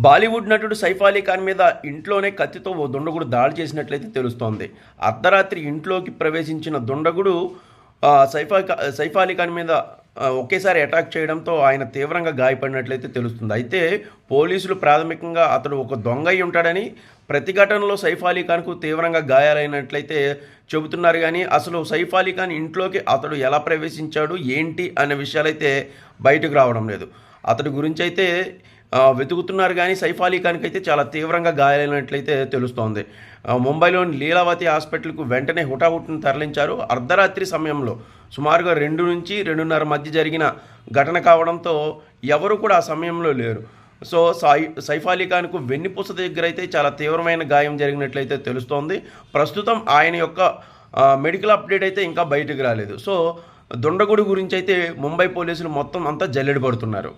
బాలీవుడ్ నటుడు సైఫ్ అలీ ఖాన్ మీద ఇంట్లోనే కత్తితో ఓ దుండగుడు దాడి చేసినట్లయితే తెలుస్తోంది. అర్ధరాత్రి ఇంట్లోకి ప్రవేశించిన దుండగుడు సైఫ్ అలీ ఖాన్ మీద ఒకేసారి అటాక్ చేయడంతో ఆయన తీవ్రంగా గాయపడినట్లయితే తెలుస్తుంది. అయితే పోలీసులు ప్రాథమికంగా అతడు ఒక దొంగ అయి ఉంటాడని, ప్రతిఘటనలో సైఫ్ అలీ ఖాన్కు తీవ్రంగా గాయాలైనట్లయితే చెబుతున్నారు. కానీ అసలు సైఫ్ అలీ ఖాన్ ఇంట్లోకి అతడు ఎలా ప్రవేశించాడు, ఏంటి అనే విషయాలైతే బయటకు రావడం లేదు. అతడి గురించి అయితే వెతుకుతున్నారు. కానీ సైఫ్ అలీ ఖాన్కి అయితే చాలా తీవ్రంగా గాయాలైనట్లయితే తెలుస్తోంది. ముంబైలోని లీలావతి హాస్పిటల్కు వెంటనే హుటాహుటిన తరలించారు. అర్ధరాత్రి సమయంలో సుమారుగా 2 నుంచి 2:30 మధ్య జరిగిన ఘటన కావడంతో ఎవరు కూడా ఆ సమయంలో లేరు. సో సైఫ్ అలీ ఖాన్కు వెన్నుపూస దగ్గర అయితే చాలా తీవ్రమైన గాయం జరిగినట్లయితే తెలుస్తోంది. ప్రస్తుతం ఆయన యొక్క మెడికల్ అప్డేట్ అయితే ఇంకా బయటకు రాలేదు. సో దుండగుడి గురించి అయితే ముంబై పోలీసులు మొత్తం అంతా జల్లెడ పడుతున్నారు.